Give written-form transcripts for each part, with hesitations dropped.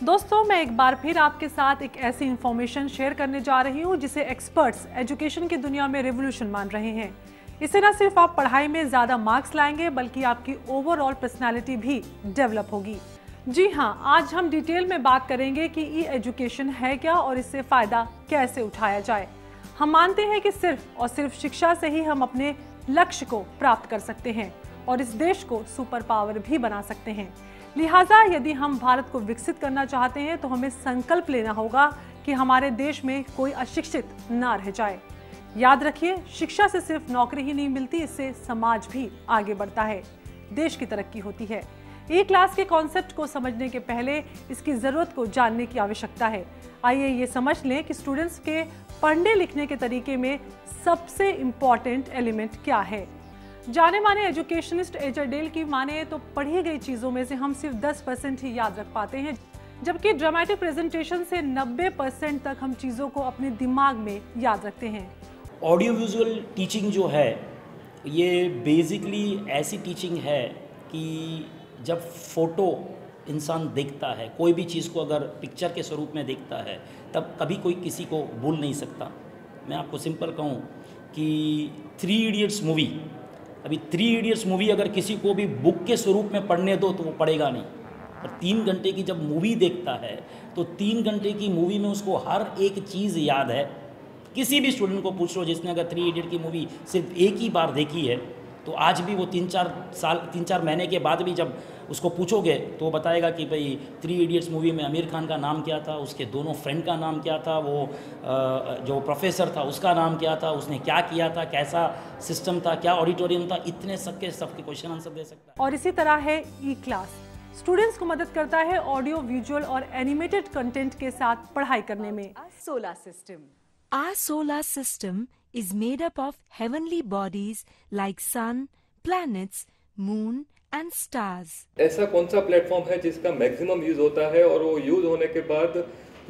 दोस्तों, मैं एक बार फिर आपके साथ एक ऐसी इंफॉर्मेशन शेयर करने जा रही हूँ जिसे एक्सपर्ट्स एजुकेशन की दुनिया में रेवोल्यूशन मान रहे हैं। इससे न सिर्फ आप पढ़ाई में ज़्यादा मार्क्स लाएंगे बल्कि आपकी ओवरऑल पर्सनालिटी भी डेवलप होगी। जी हाँ, आज हम डिटेल में बात करेंगे कि ई एजुकेशन है क्या और इससे फ़ायदा कैसे उठाया जाए। हम मानते हैं कि सिर्फ और सिर्फ शिक्षा से ही हम अपने लक्ष्य को प्राप्त कर सकते हैं और इस देश को सुपर पावर भी बना सकते हैं। लिहाजा यदि हम भारत को विकसित करना चाहते हैं तो हमें संकल्प लेना होगा कि हमारे देश में कोई अशिक्षित ना रह जाए। याद रखिए, शिक्षा से सिर्फ नौकरी ही नहीं मिलती, इससे समाज भी आगे बढ़ता है, देश की तरक्की होती है। ई क्लास के कॉन्सेप्ट को समझने के पहले इसकी ज़रूरत को जानने की आवश्यकता है। आइए ये समझ लें कि स्टूडेंट्स के पढ़ने लिखने के तरीके में सबसे इम्पॉर्टेंट एलिमेंट क्या है। जाने माने एजुकेशनिस्ट एचआर डेल की माने तो पढ़ी गई चीज़ों में से हम सिर्फ 10% ही याद रख पाते हैं, जबकि ड्रामेटिक प्रेजेंटेशन से 90% तक हम चीज़ों को अपने दिमाग में याद रखते हैं। ऑडियो विजुअल टीचिंग जो है ये बेसिकली ऐसी टीचिंग है कि जब फोटो इंसान देखता है, कोई भी चीज़ को अगर पिक्चर के स्वरूप में देखता है तब कभी कोई किसी को भूल नहीं सकता। मैं आपको सिंपल कहूँ कि 3 इडियट्स मूवी, अभी 3 इडियट्स मूवी अगर किसी को भी बुक के स्वरूप में पढ़ने दो तो वो पढ़ेगा नहीं। और 3 घंटे की जब मूवी देखता है तो 3 घंटे की मूवी में उसको हर एक चीज़ याद है। किसी भी स्टूडेंट को पूछ लो जिसने अगर 3 इडियट की मूवी सिर्फ एक ही बार देखी है तो आज भी वो 3-4 महीने के बाद भी जब उसको पूछोगे तो वो बताएगा कि भाई 3 इडियट्स मूवी में आमिर खान का नाम क्या था, उसके दोनों फ्रेंड का नाम क्या था, वो जो प्रोफेसर था उसका नाम क्या था, उसने क्या किया था, कैसा सिस्टम था, क्या ऑडिटोरियम था, इतने सबके क्वेश्चन आंसर दे सकता है। और इसी तरह है ई क्लास, स्टूडेंट्स को मदद करता है ऑडियो विजुअल और एनिमेटेड कंटेंट के साथ पढ़ाई करने में। Our solar system is made up of heavenly bodies like sun, planets, moon and stars. ऐसा कौन सा प्लेटफॉर्म है जिसका मैक्सिमम यूज होता है और वो यूज होने के बाद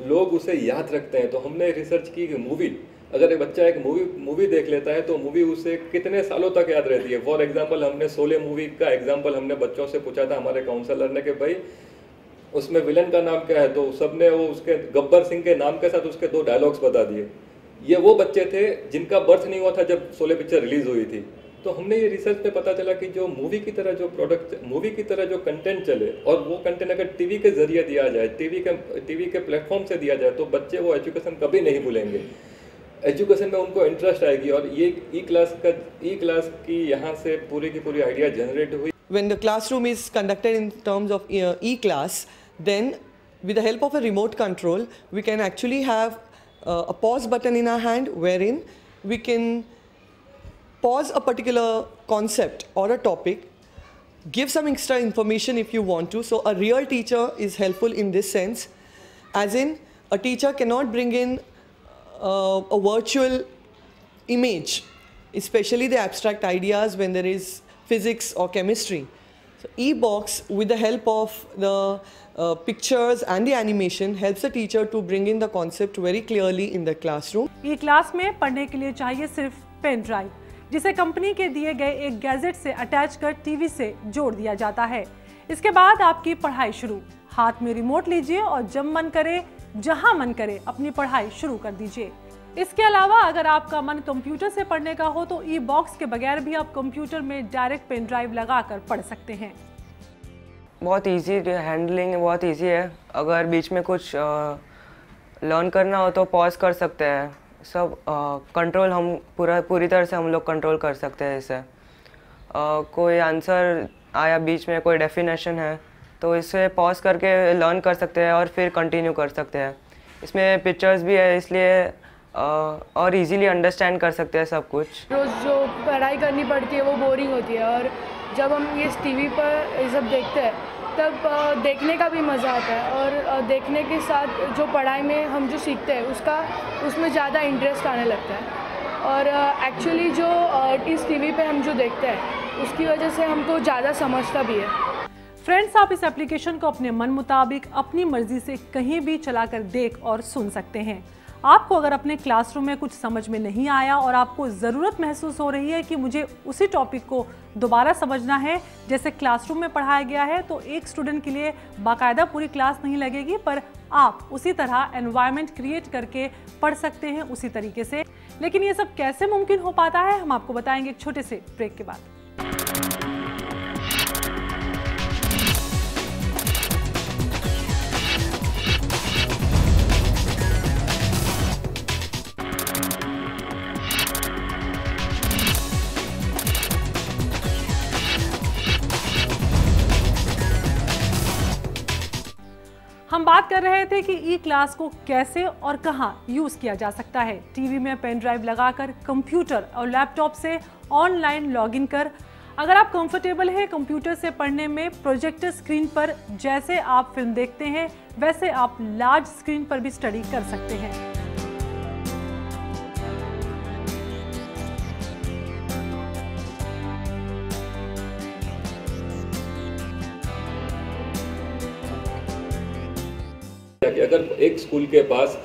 लोग उसे याद रखते हैं? तो हमने रिसर्च की कि मूवी, अगर एक बच्चा एक मूवी देख लेता है तो मूवी उसे कितने सालों तक याद रहती है। फॉर एग्जांपल हमने शोले मूवी का एग्जांपल हमने बच्चों से पूछा था, हमारे काउंसलर ने, कि भाई उसमें विलन का नाम क्या है, तो सबने वो उसके गब्बर सिंह के नाम के साथ उसके 2 डायलॉग्स बता दिए। ये वो बच्चे थे जिनका बर्थ नहीं हुआ था जब शोले पिक्चर रिलीज हुई थी। तो हमने ये रिसर्च में पता चला कि जो मूवी की तरह जो प्रोडक्ट, मूवी की तरह जो कंटेंट चले और वो कंटेंट अगर टीवी के जरिए दिया जाए, टीवी के प्लेटफॉर्म से दिया जाए तो बच्चे वो एजुकेशन कभी नहीं भूलेंगे, एजुकेशन में उनको इंटरेस्ट आएगी। और ये ई क्लास की यहाँ से पूरी की पूरी आइडिया जनरेट हुई। When the classroom is conducted in terms of e-class, then with the help of a remote control, we can actually have a pause button in our hand wherein we can pause a particular concept or a topic, give some extra information if you want to. So a real teacher is helpful in this sense, as in a teacher cannot bring in a virtual image, especially the abstract ideas when there is physics or chemistry. So e-box, with the help of the pictures and the animation, helps the teacher to bring in the concept very clearly in the classroom. E class में पढ़ने के लिए चाहिए सिर्फ pen drive, जिसे company के दिए गए एक गैजेट से अटैच कर टीवी से जोड़ दिया जाता है। इसके बाद आपकी पढ़ाई शुरू। हाथ में रिमोट लीजिए और जब मन करे, जहां मन करे, अपनी पढ़ाई शुरू कर दीजिए। इसके अलावा अगर आपका मन कंप्यूटर से पढ़ने का हो तो ई बॉक्स के बगैर भी आप कंप्यूटर में डायरेक्ट पेन ड्राइव लगाकर पढ़ सकते हैं। बहुत इजी हैंडलिंग, बहुत इजी है। अगर बीच में कुछ लर्न करना हो तो पॉज कर सकते हैं। सब कंट्रोल हम पूरी तरह से हम लोग कंट्रोल कर सकते हैं इसे। कोई आंसर आया बीच में, कोई डेफिनेशन है तो इसे पॉज करके लर्न कर सकते हैं और फिर कंटिन्यू कर सकते हैं। इसमें पिक्चर्स भी है इसलिए और इजीली अंडरस्टैंड कर सकते हैं सब कुछ। रोज़ जो पढ़ाई करनी पड़ती है वो बोरिंग होती है और जब हम ये टीवी पर ये सब देखते हैं तब देखने का भी मज़ा आता है और देखने के साथ जो पढ़ाई में हम जो सीखते हैं उसमें ज़्यादा इंटरेस्ट आने लगता है। और एक्चुअली जो इस टीवी पे हम जो देखते हैं उसकी वजह से हमको ज़्यादा समझता भी है। फ्रेंड्स, आप इस एप्लीकेशन को अपने मन मुताबिक अपनी मर्जी से कहीं भी चलाकर देख और सुन सकते हैं। आपको अगर अपने क्लासरूम में कुछ समझ में नहीं आया और आपको ज़रूरत महसूस हो रही है कि मुझे उसी टॉपिक को दोबारा समझना है जैसे क्लासरूम में पढ़ाया गया है, तो एक स्टूडेंट के लिए बाकायदा पूरी क्लास नहीं लगेगी, पर आप उसी तरह एनवायरनमेंट क्रिएट करके पढ़ सकते हैं उसी तरीके से। लेकिन ये सब कैसे मुमकिन हो पाता है, हम आपको बताएंगे एक छोटे से ब्रेक के बाद। हम बात कर रहे थे कि ई क्लास को कैसे और कहां यूज किया जा सकता है। टीवी में पेन ड्राइव लगाकर, कंप्यूटर और लैपटॉप से ऑनलाइन लॉगिन कर, अगर आप कंफर्टेबल हैं कंप्यूटर से पढ़ने में, प्रोजेक्टर स्क्रीन पर जैसे आप फिल्म देखते हैं वैसे आप लार्ज स्क्रीन पर भी स्टडी कर सकते हैं। कि अगर एक स्कूल के पास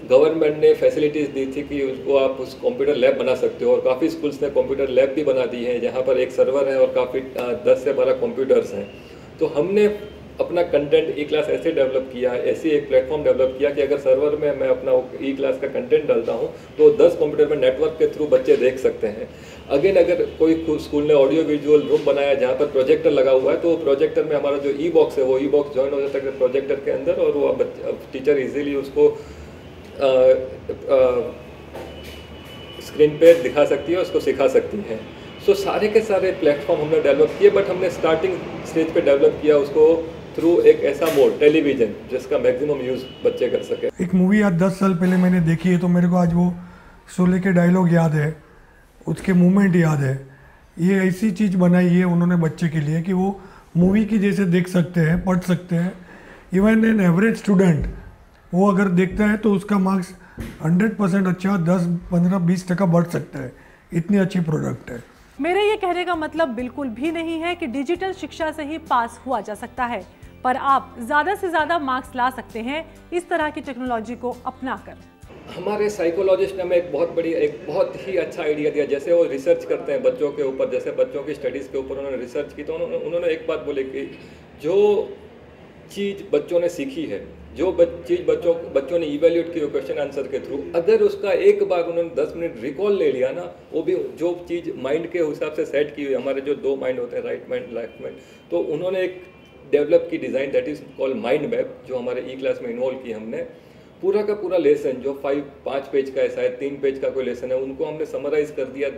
गवर्नमेंट ने फैसिलिटीज़ दी थी कि उसको आप उस कंप्यूटर लैब बना सकते हो, और काफ़ी स्कूल्स ने कंप्यूटर लैब भी बना दी है जहाँ पर एक सर्वर है और काफ़ी 10 से 12 कंप्यूटर्स हैं, तो हमने अपना कंटेंट ई क्लास ऐसे डेवलप किया, ऐसी एक प्लेटफॉर्म डेवलप किया कि अगर सर्वर में मैं अपना ई क्लास का कंटेंट डालता हूँ तो 10 कंप्यूटर में नेटवर्क के थ्रू बच्चे देख सकते हैं। अगेन अगर कोई स्कूल ने ऑडियो विजुअल रूम बनाया जहाँ पर प्रोजेक्टर लगा हुआ है, तो प्रोजेक्टर में हमारा जो ई बॉक्स है वो ई बॉक्स ज्वाइन हो जाता है प्रोजेक्टर के अंदर, और वो टीचर इजीली उसको स्क्रीन पे दिखा सकती है, उसको सिखा सकती है। सो सारे के सारे प्लेटफॉर्म हमने डेवलप किए, बट हमने स्टार्टिंग स्टेज पे डेवलप किया उसको थ्रू एक ऐसा मोड टेलीविज़न जिसका मैक्सिमम यूज़ बच्चे कर सके। एक मूवी आज 10 साल पहले मैंने देखी है, तो मेरे को आज वो शोले के डायलॉग याद है, उसके मूवमेंट याद है। ये ऐसी चीज़ बनाई है उन्होंने बच्चे के लिए कि वो मूवी की जैसे देख सकते हैं, पढ़ सकते हैं। इवन एन एवरेज स्टूडेंट वो अगर देखता है तो उसका मार्क्स 100% अच्छा 10, 15, 20% बढ़ सकता है। इतनी अच्छी प्रोडक्ट है। मेरे ये कहने का मतलब बिल्कुल भी नहीं है कि डिजिटल शिक्षा से ही पास हुआ जा सकता है, पर आप ज़्यादा से ज़्यादा मार्क्स ला सकते हैं इस तरह की टेक्नोलॉजी को अपनाकर। हमारे साइकोलॉजिस्ट ने हमें एक बहुत ही अच्छा आइडिया दिया। जैसे वो रिसर्च करते हैं बच्चों के ऊपर, जैसे बच्चों की स्टडीज़ के ऊपर उन्होंने रिसर्च की, तो उन्होंने एक बात बोली कि जो चीज़ बच्चों ने सीखी है, जो चीज़ बच्चों ने इवेल्यूएट की क्वेश्चन आंसर के थ्रू, अगर उसका एक बार उन्होंने 10 मिनट रिकॉल ले लिया ना, वो भी जो चीज़ माइंड के हिसाब से सेट की हुई, हमारे जो 2 माइंड होते हैं, राइट माइंड लेफ्ट माइंड, तो उन्होंने एक डेवलप की design that is called mind map, जो हमारे ई क्लास में इन्वॉल्व की हमने। पूरा का पूरा लेसन जो 5 पेज का ऐसा है, 3 पेज का कोई लेसन है, उनको हमने समराइज कर दिया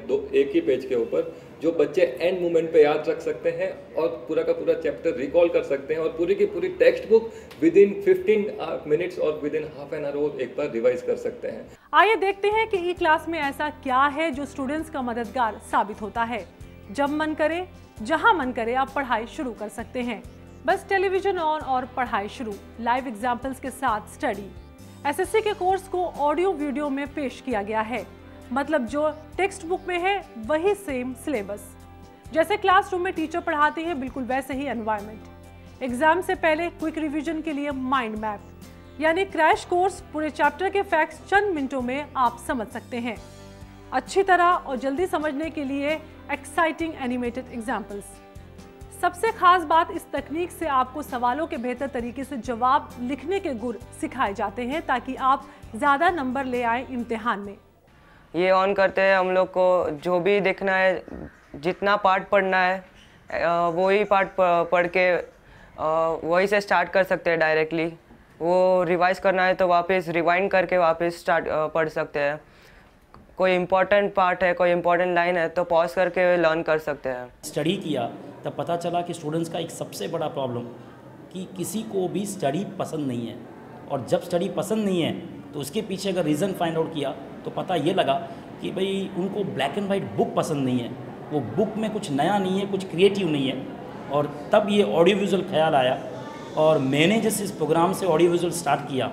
एक ही पेज के ऊपर, जो बच्चे एंड मोमेंट पे याद रख सकते हैं और पूरा का पूरा चैप्टर रिकॉल कर सकते हैं, और पूरी की पूरी textbook within 15 minutes और within half an hour वो एक बार रिवाइज कर सकते हैं। आइए देखते हैं कि ई क्लास में ऐसा क्या है जो स्टूडेंट्स का मददगार साबित होता है। जब मन करे, जहां मन करे, आप पढ़ाई शुरू कर सकते हैं। बस टेलीविजन ऑन और पढ़ाई शुरू, लाइव एग्जाम्पल्स के साथ स्टडी। एसएससी के कोर्स को ऑडियो वीडियो में पेश किया गया है, मतलब जो टेक्स्ट बुक में है वही सेम सिलेबस। जैसे क्लासरूम में टीचर पढ़ाती है बिल्कुल वैसे ही एनवायरनमेंट। एग्जाम से पहले क्विक रिवीजन के लिए माइंड मैप, यानी क्रैश कोर्स, पूरे चैप्टर के फैक्ट्स चंद मिनटों में आप समझ सकते हैं। अच्छी तरह और जल्दी समझने के लिए एक्साइटिंग एनिमेटेड एग्जाम्पल्स। सबसे खास बात, इस तकनीक से आपको सवालों के बेहतर तरीके से जवाब लिखने के गुर सिखाए जाते हैं ताकि आप ज़्यादा नंबर ले आए इम्तिहान में। ये ऑन करते हैं, हम लोग को जो भी देखना है, जितना पार्ट पढ़ना है वही पार्ट पढ़ के वही से स्टार्ट कर सकते हैं डायरेक्टली। वो रिवाइज करना है तो वापस रिवाइंड करके वापस पढ़ सकते हैं। कोई इम्पोर्टेंट पार्ट है, कोई इम्पोर्टेंट लाइन है तो पॉज करके लर्न कर सकते हैं। स्टडी किया तब पता चला कि स्टूडेंट्स का एक सबसे बड़ा प्रॉब्लम कि किसी को भी स्टडी पसंद नहीं है, और जब स्टडी पसंद नहीं है तो उसके पीछे अगर रीज़न फाइंड आउट किया तो पता ये लगा कि भाई उनको ब्लैक एंड वाइट बुक पसंद नहीं है, वो बुक में कुछ नया नहीं है, कुछ क्रिएटिव नहीं है। और तब ये ऑडियो विजुअल ख्याल आया, और मैंने जैसे इस प्रोग्राम से ऑडियो विजुअल स्टार्ट किया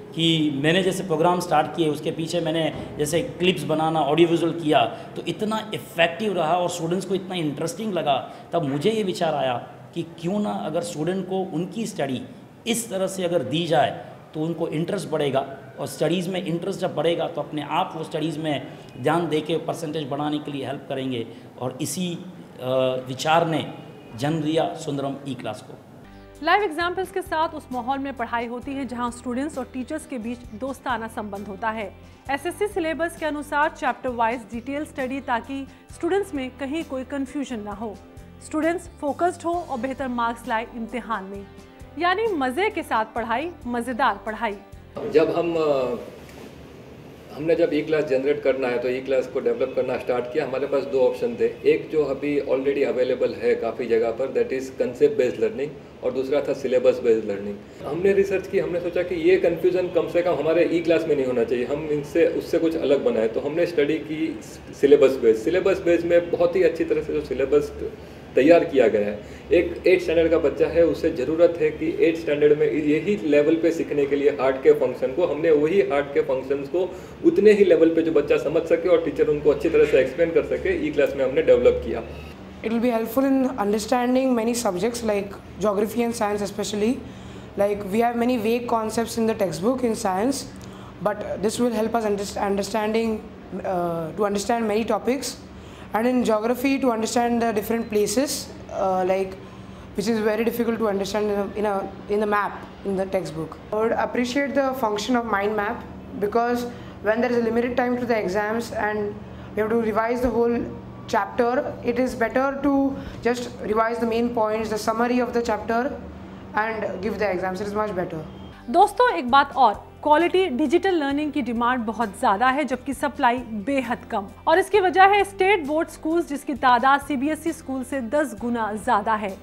कि मैंने जैसे प्रोग्राम स्टार्ट किए, उसके पीछे मैंने जैसे क्लिप्स बनाना, ऑडियो विजुअल किया, तो इतना इफ़ेक्टिव रहा और स्टूडेंट्स को इतना इंटरेस्टिंग लगा। तब मुझे ये विचार आया कि क्यों ना अगर स्टूडेंट को उनकी स्टडी इस तरह से अगर दी जाए तो उनको इंटरेस्ट बढ़ेगा और स्टडीज़ में इंटरेस्ट जब बढ़ेगा तो अपने आप वो स्टडीज़ में ध्यान दे के परसेंटेज बढ़ाने के लिए हेल्प करेंगे। और इसी विचार ने जन्म दिया सुंदरम ई क्लास को। लाइव एग्जाम्पल्स के साथ उस माहौल में पढ़ाई होती है जहां स्टूडेंट्स और टीचर्स के बीच दोस्ताना संबंध होता है। एसएससी सिलेबस के अनुसार चैप्टर वाइज डिटेल स्टडी, ताकि स्टूडेंट्स में कहीं कोई कंफ्यूजन ना हो, स्टूडेंट्स फोकस्ड हो और बेहतर मार्क्स लाए इम्तिहान में। यानी मजे के साथ पढ़ाई, मजेदार पढ़ाई। जब हमने जब ई क्लास जनरेट करना है तो ई क्लास को डेवलप करना स्टार्ट किया, हमारे पास दो ऑप्शन थे। एक जो अभी ऑलरेडी अवेलेबल है काफ़ी जगह पर, that is concept based learning, और दूसरा था सिलेबस बेस्ड लर्निंग। हमने रिसर्च की, हमने सोचा कि ये कन्फ्यूज़न कम से कम हमारे ई क्लास में नहीं होना चाहिए, हम इनसे उससे कुछ अलग बनाए। तो हमने स्टडी की सिलेबस बेस्ड में बहुत ही अच्छी तरह से जो सिलेबस तैयार किया गया है। एक 8th स्टैंडर्ड का बच्चा है, उसे ज़रूरत है कि 8th स्टैंडर्ड में यही लेवल पे सीखने के लिए हार्ट के फंक्शन को, हमने वही हार्ट के फंक्शंस को उतने ही लेवल पे जो बच्चा समझ सके और टीचर उनको अच्छी तरह से एक्सप्लेन कर सके, ई क्लास में हमने डेवलप किया। It will be helpful in understanding many subjects like geography and science especially. Like we have many vague concepts in the textbook in science, but this will help us to understand many topics. And in geography, to understand the different places, which is very difficult to understand in the map in the textbook. I would appreciate the function of mind map, because when there is a limited time to the exams and we have to revise the whole chapter, it is better to just revise the main points, the summary of the chapter, and give the exams. It is much better. दोस्तों एक बात और, quality digital learning की demand बहुत ज़्यादा है जबकि supply बेहद कम, और इसकी वजह है स्टेट बोर्ड स्कूल्स जिसकी तादाद सीबीएसई स्कूल से 10 गुना ज़्यादा है।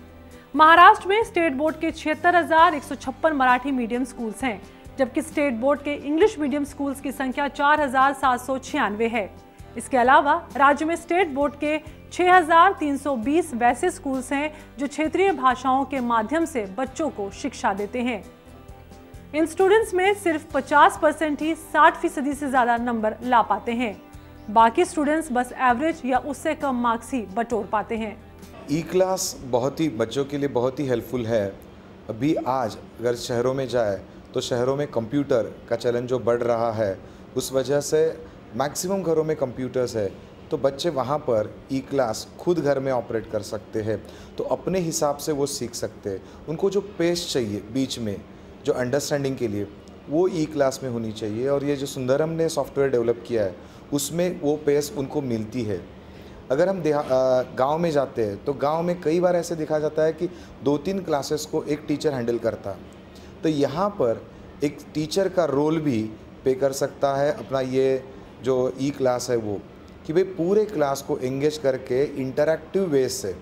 महाराष्ट्र में स्टेट बोर्ड के 76,156 मराठी मीडियम स्कूल्स हैं, जबकि स्टेट बोर्ड के इंग्लिश मीडियम स्कूल्स की संख्या 4,796 है। इसके अलावा राज्य में स्टेट बोर्ड के 6,320 वैसे स्कूल्स हैं जो क्षेत्रीय भाषाओं के माध्यम से बच्चों को शिक्षा देते हैं। इन स्टूडेंट्स में सिर्फ 50% ही 60% से ज़्यादा नंबर ला पाते हैं, बाकी स्टूडेंट्स बस एवरेज या उससे कम मार्क्स ही बटोर पाते हैं। ई क्लास बहुत ही बच्चों के लिए बहुत ही हेल्पफुल है। अभी आज अगर शहरों में जाए तो शहरों में कंप्यूटर का चलन जो बढ़ रहा है, उस वजह से मैक्सिमम घरों में कंप्यूटर्स है, तो बच्चे वहाँ पर ई क्लास खुद घर में ऑपरेट कर सकते हैं, तो अपने हिसाब से वो सीख सकते हैं। उनको जो पेस चाहिए बीच में जो अंडरस्टैंडिंग के लिए, वो ई क्लास में होनी चाहिए, और ये जो सुंदरम ने सॉफ्टवेयर डेवलप किया है उसमें वो पेस उनको मिलती है। अगर हम गांव में जाते हैं तो गांव में कई बार ऐसे देखा जाता है कि 2-3 क्लासेस को एक टीचर हैंडल करता, तो यहाँ पर एक टीचर का रोल भी पे कर सकता है अपना ये जो ई क्लास है वो, कि भाई पूरे क्लास को एंगेज करके इंटरैक्टिव वे से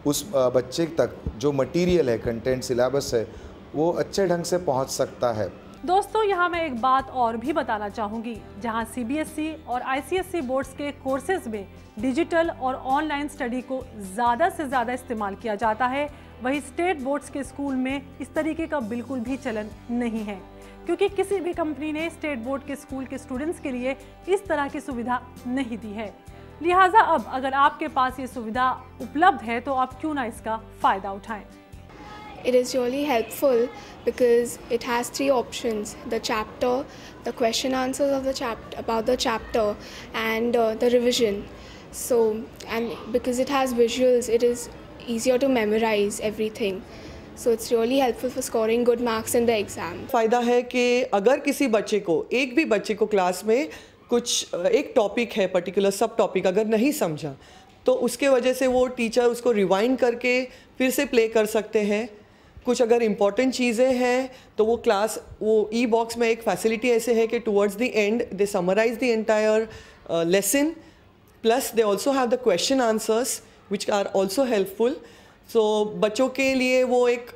उस बच्चे तक जो मटेरियल है, कंटेंट, सिलेबस है, वो अच्छे ढंग से पहुंच सकता है। दोस्तों यहाँ मैं एक बात और भी बताना चाहूँगी, जहाँ सीबीएसई और आईसीएसई बोर्ड्स के कोर्सेज में डिजिटल और ऑनलाइन स्टडी को ज़्यादा से ज़्यादा इस्तेमाल किया जाता है, वहीं स्टेट बोर्ड्स के स्कूल में इस तरीके का बिल्कुल भी चलन नहीं है, क्योंकि किसी भी कंपनी ने स्टेट बोर्ड के स्कूल के स्टूडेंट्स के लिए इस तरह की सुविधा नहीं दी है। लिहाजा अब अगर आपके पास ये सुविधा उपलब्ध है तो आप क्यों ना इसका फ़ायदा उठाएं। It is really helpful because it has 3 options: the chapter, the question answers of the chapter, and the revision. So, and because it has visuals, it is easier to memorize everything. So it's really helpful for scoring good marks in the exam. फ़ायदा है कि अगर किसी बच्चे को, एक भी बच्चे को क्लास में कुछ एक टॉपिक है, पर्टिकुलर सब टॉपिक अगर नहीं समझा, तो उसके वजह से वो टीचर उसको रिवाइंड करके फिर से प्ले कर सकते हैं। कुछ अगर इम्पॉर्टेंट चीज़ें हैं तो वो क्लास, वो ई बॉक्स में एक फैसिलिटी ऐसे है कि towards the end they summarise the entire lesson, plus they also have the question answers which are also helpful. So बच्चों के लिए वो एक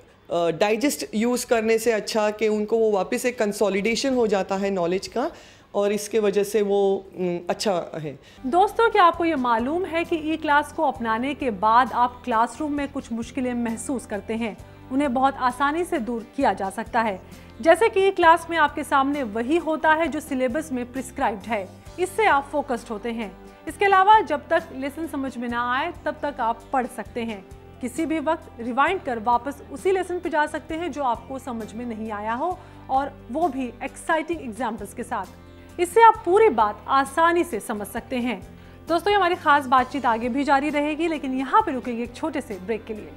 डाइजेस्ट यूज़ करने से अच्छा कि उनको वो वापस एक कंसोलिडेशन हो जाता है नॉलेज का, और इसके वजह से वो अच्छा है। दोस्तों क्या आपको ये मालूम है कि ई क्लास को अपनाने के बाद आप क्लासरूम में कुछ मुश्किलें महसूस करते हैं, उन्हें बहुत आसानी से दूर किया जा सकता है। जैसे कि ई क्लास में आपके सामने वही होता है जो सिलेबस में प्रिस्क्राइब्ड है, इससे आप फोकस्ड होते हैं। इसके अलावा जब तक लेसन समझ में ना आए तब तक आप पढ़ सकते हैं। किसी भी वक्त रिवाइंड कर वापस उसी लेसन पे जा सकते हैं जो आपको समझ में नहीं आया हो, और वो भी एक्साइटिंग एग्जाम्पल्स के साथ। इससे आप पूरी बात आसानी से समझ सकते हैं। दोस्तों, ये हमारी खास बातचीत आगे भी जारी रहेगी, लेकिन यहाँ पे रुकेंगे एक छोटे से ब्रेक के लिए।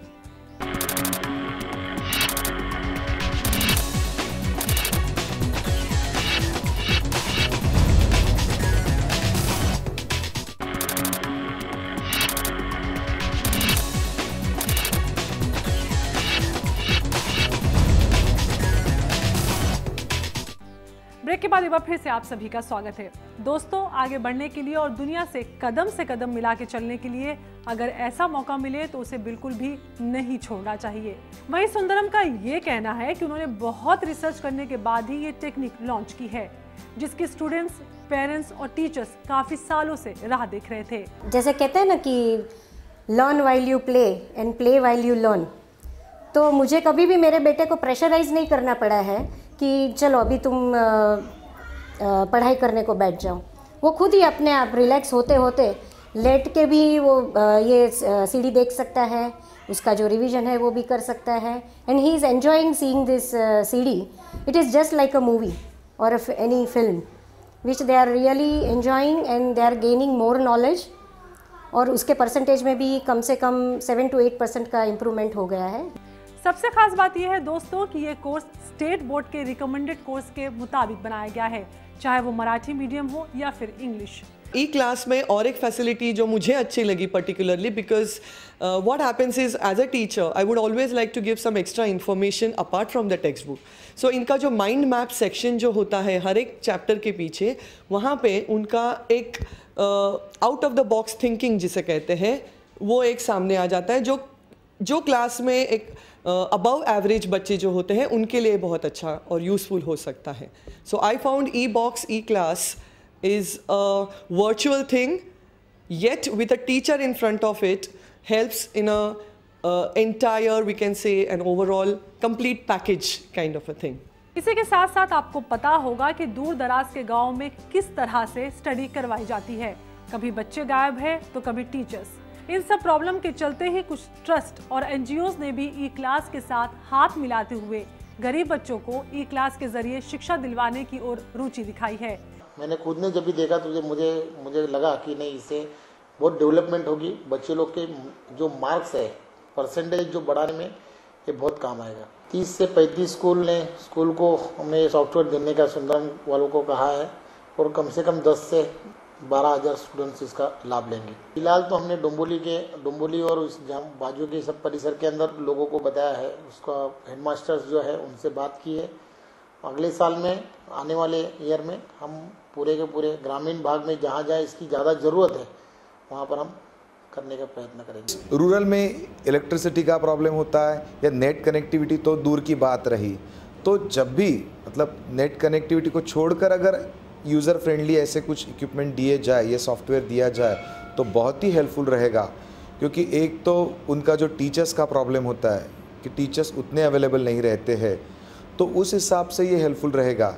ब्रेक के बाद एक बार फिर से आप सभी का स्वागत है। दोस्तों, आगे बढ़ने के लिए और दुनिया से कदम मिला के चलने के लिए अगर ऐसा मौका मिले तो उसे बिल्कुल भी नहीं छोड़ना चाहिए। वहीं सुंदरम का ये कहना है कि उन्होंने बहुत रिसर्च करने के बाद ही ये टेक्निक लॉन्च की है, जिसके स्टूडेंट्स, पेरेंट्स और टीचर्स काफी सालों से राह देख रहे थे। जैसे कहते हैं ना कि learn while you play and play while you learn, तो मुझे कभी भी मेरे बेटे को प्रेशराइज नहीं करना पड़ा है कि चलो अभी तुम पढ़ाई करने को बैठ जाओ। वो खुद ही अपने आप रिलैक्स होते होते लेट के भी वो ये सीडी देख सकता है, उसका जो रिवीजन है वो भी कर सकता है, and he is enjoying seeing this CD. It is just like a movie और any film which they are really enjoying and they are gaining more knowledge, और उसके परसेंटेज में भी कम से कम 7 to 8% का इम्प्रूवमेंट हो गया है। सबसे खास बात यह है दोस्तों कि ये कोर्स स्टेट बोर्ड के रिकमेंडेड कोर्स के मुताबिक बनाया गया है, चाहे वो मराठी मीडियम हो या फिर इंग्लिश। ई क्लास में और एक फैसिलिटी जो मुझे अच्छी लगी particularly, because what happens is as a teacher I would always like to give some extra information apart from the textbook. So इनका जो माइंड मैप सेक्शन जो होता है हर एक चैप्टर के पीछे, वहाँ पे उनका एक out of the box thinking जिसे कहते हैं वो एक सामने आ जाता है, जो क्लास में एक अबव एवरेज बच्चे जो होते हैं उनके लिए बहुत अच्छा और यूजफुल हो सकता है। So I found E box E class is a virtual thing, yet with a teacher in front of it helps in a entire, we can say, an overall complete package kind of a thing. इसी के साथ साथ आपको पता होगा कि दूर दराज के गांव में किस तरह से स्टडी करवाई जाती है। कभी बच्चे गायब है तो कभी टीचर्स। इन सब प्रॉब्लम के चलते ही कुछ ट्रस्ट और एनजीओज ने भी ई क्लास के साथ हाथ मिलाते हुए गरीब बच्चों को ई क्लास के जरिए शिक्षा दिलवाने की ओर रुचि दिखाई है। मैंने खुद ने जब भी देखा तो मुझे लगा कि नहीं, इससे बहुत डेवलपमेंट होगी। बच्चे लोग के जो मार्क्स है, परसेंटेज जो बढ़ाने में ये बहुत काम आएगा। 30 से 35 स्कूल को हमें सॉफ्टवेयर देने का सुंदरम वालों को कहा है, और कम से कम 10 से 12 हज़ार स्टूडेंट्स इसका लाभ लेंगे। फिलहाल तो हमने डोंबोली और उस बाजू के सब परिसर के अंदर लोगों को बताया है। उसका हेडमास्टर्स जो है उनसे बात की है। अगले साल में, आने वाले ईयर में हम पूरे के पूरे ग्रामीण भाग में जहाँ जहाँ इसकी ज़्यादा ज़रूरत है वहाँ पर हम करने का प्रयत्न करेंगे। रूरल में इलेक्ट्रिसिटी का प्रॉब्लम होता है या नेट कनेक्टिविटी तो दूर की बात रही, तो जब भी मतलब नेट कनेक्टिविटी को छोड़कर अगर यूज़र फ्रेंडली ऐसे कुछ इक्विपमेंट दिए जाए, ये सॉफ्टवेयर दिया जाए तो बहुत ही हेल्पफुल रहेगा। क्योंकि एक तो उनका जो टीचर्स का प्रॉब्लम होता है कि टीचर्स उतने अवेलेबल नहीं रहते हैं, तो उस हिसाब से ये हेल्पफुल रहेगा।